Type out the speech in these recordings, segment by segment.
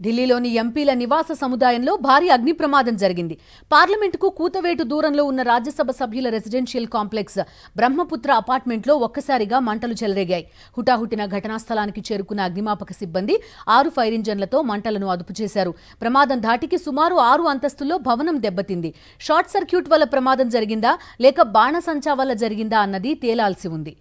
ఢిల్లీలోని ఎంపీల నివాస సముదాయంలో భారీ అగ్ని ప్రమాదం జరిగింది. పార్లమెంటుకు కూతవేటు దూరంలో ఉన్న రాజ్యసభ సభ్యుల రెసిడెన్షియల్ కాంప్లెక్స్ బ్రహ్మపుత్ర అపార్ట్మెంట్లో ఒక్కసారిగా మంటలు చెలరేగాయి. హుటాహుటిన ఘటనా స్థలానికి చేరుకున్న అగ్నిమాపక సిబ్బంది 6 ఫైర్ ఇంజన్లతో మంటలను అదుపు చేశారు. ప్రమాదం ధాటికి సుమారు 6 అంతస్తుల్లో భవనం దెబ్బతింది. షార్ట్ సర్క్యూట్ వల్ల ప్రమాదం జరిగిందా లేక బాణసంచా వల్ల జరిగిందా అన్నది తేలాల్సి ఉంది.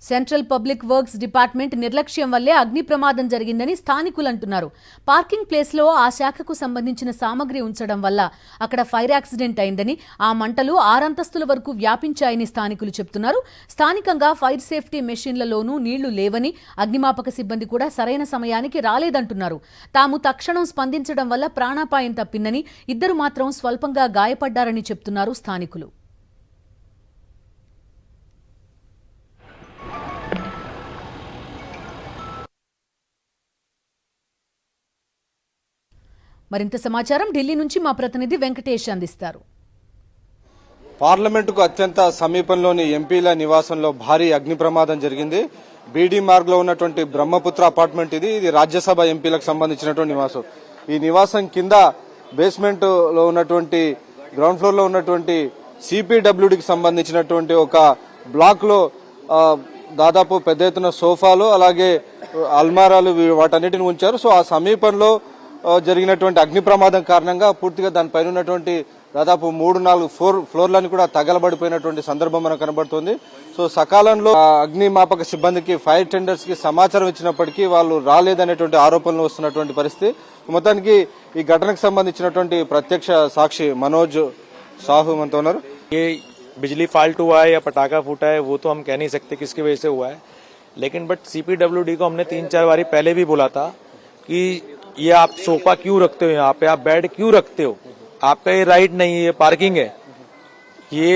సెంట్రల్ పబ్లిక్ వర్క్స్ డిపార్ట్మెంట్ నిర్లక్ష్యం వల్లే అగ్ని ప్రమాదం జరిగిందని స్థానికులు అంటున్నారు. పార్కింగ్ ప్లేస్లో ఆ శాఖకు సంబంధించిన సామగ్రి ఉంచడం వల్ల అక్కడ ఫైర్ యాక్సిడెంట్ అయిందని, ఆ మంటలు 6 అంతస్తుల వరకు వ్యాపించాయని స్థానికులు చెబుతున్నారు. స్థానికంగా ఫైర్ సేఫ్టీ మెషిన్లలోనూ నీళ్లు లేవని, అగ్నిమాపక సిబ్బంది కూడా సరైన సమయానికి రాలేదంటున్నారు. తాము తక్షణం స్పందించడం వల్ల ప్రాణాపాయం తప్పిందని, ఇద్దరు మాత్రం స్వల్పంగా గాయపడ్డారని చెబుతున్నారు స్థానికులు. మరింత సమాచారం ఢిల్లీ నుంచి మా ప్రతినిధి వెంకటేష్ అందిస్తారు. పార్లమెంటుకు అత్యంత సమీపంలోని ఎంపీల నివాసంలో భారీ అగ్ని ప్రమాదం జరిగింది. బీడీ మార్గ్ లో ఉన్నటువంటి బ్రహ్మపుత్ర అపార్ట్మెంట్ ఇది రాజ్యసభ ఎంపీలకు సంబంధించినటువంటి నివాసం. ఈ నివాసం కింద బేస్మెంట్ లో ఉన్నటువంటి గ్రౌండ్ ఫ్లోర్ లో ఉన్నటువంటి సిపిడబ్ల్యూడికి సంబంధించినటువంటి ఒక బ్లాక్ లో దాదాపు పెద్ద ఎత్తున సోఫాలు అలాగే అల్మారాలు వాటన్నిటిని ఉంచారు. సో ఆ సమీపంలో జరిగినటువంటి అగ్ని ప్రమాదం కారణంగా పూర్తిగా దానిపైన ఉన్నటువంటి దాదాపు 3-4 ఫ్లోర్లను కూడా తగలబడిపోయినటువంటి సందర్భం మనకు కనబడుతుంది. సో సకాలంలో అగ్నిమాపక సిబ్బందికి, ఫైర్ టెండర్స్ కి సమాచారం ఇచ్చినప్పటికీ వాళ్ళు రాలేదనేటువంటి ఆరోపణలు వస్తున్నటువంటి పరిస్థితి. మొత్తానికి ఈ ఘటనకు సంబంధించినటువంటి ప్రత్యక్ష సాక్షి మనోజ్ సాహు మనతో ఉన్నారు. बिजली फाल्ट हुआ है या पटाखा फूटा है वो तो हम कह नहीं सकते किसकी वजह से हुआ है, लेकिन बट सीपीडब्ल्यूडी को हमने 3-4 बारी पहले भी बोला था कि ये आप सोफा क्यों रखते हो, यहाँ पे आप बेड क्यों रखते हो, आपका ये राइट नहीं है, ये पार्किंग है. ये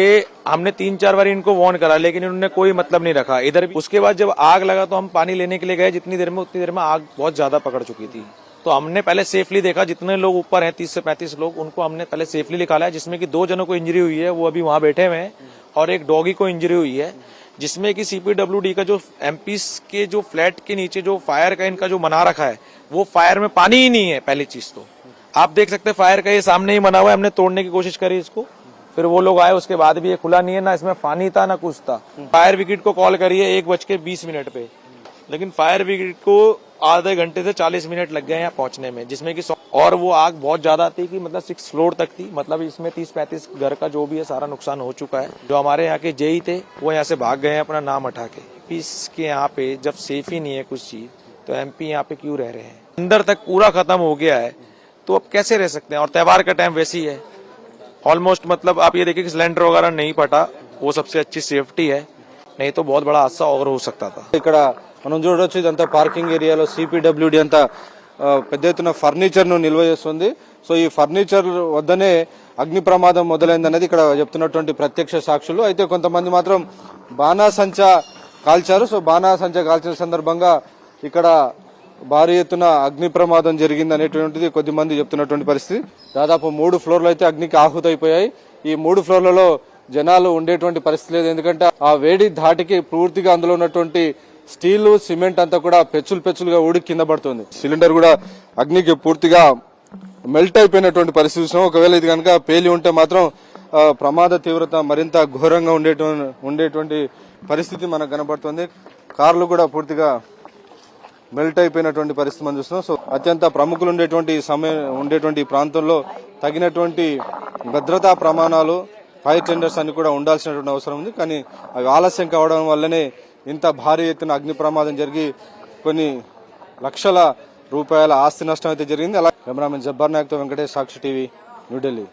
हमने 3-4 बार इनको वार्न करा लेकिन इन्होंने कोई मतलब नहीं रखा. इधर भी उसके बाद जब आग लगा तो हम पानी लेने के लिए गए, जितनी देर में उतनी देर में आग बहुत ज्यादा पकड़ चुकी थी. तो हमने पहले सेफली देखा, जितने लोग ऊपर हैं 30 से 35 लोग, उनको हमने पहले सेफली निकाला है, जिसमें कि 2 जनों को इंजरी हुई है, वो अभी वहां बैठे हुए हैं, और एक डॉगी को इंजरी हुई है, जिसमें कि सीपीडब्ल्यूडी का जो एमपीस के जो फ्लैट के नीचे जो फायर का इनका जो बना रखा है वो फायर में पानी ही नहीं है. पहली चीज तो आप देख सकते हैं फायर का ये सामने ही बना हुआ है. हमने तोड़ने की कोशिश करी इसको, फिर वो लोग आए, उसके बाद भी ये खुला नहीं है, ना इसमें पानी था ना कुछ था. फायर ब्रिगेड को कॉल करिए 1:20 पे, लेकिन फायर ब्रिगेड को आधे घंटे से 40 मिनट लग गए यहाँ पहुंचने में, जिसमें कि और वो आग बहुत ज्यादा थी कि मतलब 6 फ्लोर तक थी. मतलब इसमें 30-35 घर का जो भी है सारा नुकसान हो चुका है. जो हमारे यहाँ के जेई थे वो यहाँ से भाग गए हैं अपना नाम हटा के. इसके यहाँ पे जब सेफ ही नहीं है कुछ चीज तो एमपी यहाँ पे क्यों रह रहे हैं? अंदर तक पूरा खत्म हो गया है तो अब कैसे रह सकते हैं? और त्योहार का टाइम वैसे ही है ऑलमोस्ट. मतलब आप ये देखिए कि सिलेंडर वगैरह नहीं फटा, वो सबसे अच्छी सेफ्टी है, नहीं तो बहुत बड़ा हादसा और हो सकता था. ఇక్కడ మనం చూడొచ్చు ఇదంతా పార్కింగ్ ఏరియాలో సిపిడబ్ల్యూడి అంతా పెద్ద ఎత్తున ఫర్నిచర్ ను నిల్వ చేస్తుంది. సో ఈ ఫర్నిచర్ వద్దనే అగ్ని ప్రమాదం మొదలైందనేది ఇక్కడ చెప్తున్నటువంటి ప్రత్యక్ష సాక్షులు. అయితే కొంతమంది మాత్రం బాణాసంచా కాల్చారు. సో బాణాసంచా కాల్చిన సందర్భంగా ఇక్కడ భారీ ఎత్తున అగ్ని ప్రమాదం జరిగింది అనేటువంటిది కొద్దిమంది చెప్తున్నటువంటి పరిస్థితి. దాదాపు 3 ఫ్లోర్లు అయితే అగ్నికి ఆహుతైపోయాయి. ఈ 3 ఫ్లోర్లలో జనాలు ఉండేటువంటి పరిస్థితి లేదు, ఎందుకంటే ఆ వేడి ధాటికి పూర్తిగా అందులో ఉన్నటువంటి స్టీల్, సిమెంట్ అంతా కూడా పెచ్చులుగా ఊడి కింద పడుతుంది. సిలిండర్ కూడా అగ్నికి పూర్తిగా మెల్ట్ అయిపోయినటువంటి పరిస్థితి. ఒకవేళ ఇది కనుక పేలి ఉంటే మాత్రం ప్రమాద తీవ్రత మరింత ఘోరంగా ఉండేటువంటి పరిస్థితి మనకు కనబడుతుంది. కార్లు కూడా పూర్తిగా మెల్ట్ అయిపోయినటువంటి పరిస్థితి మనం చూస్తున్నాం. సో అత్యంత ప్రముఖులు ఉండేటువంటి ప్రాంతంలో తగినటువంటి భద్రతా ప్రమాణాలు, ఫైర్ టెండర్స్ అన్ని కూడా ఉండాల్సినటువంటి అవసరం ఉంది. కానీ అవి ఆలస్యం కావడం వల్లనే ఇంత భారీ ఎత్తున అగ్ని ప్రమాదం జరిగి కొన్ని లక్షల రూపాయల ఆస్తి నష్టం అయితే జరిగింది. అలా కెమెరామెన్ జబ్బర్ నాయక్తో వెంకటేష్, సాక్షి టీవీ, న్యూఢిల్లీ.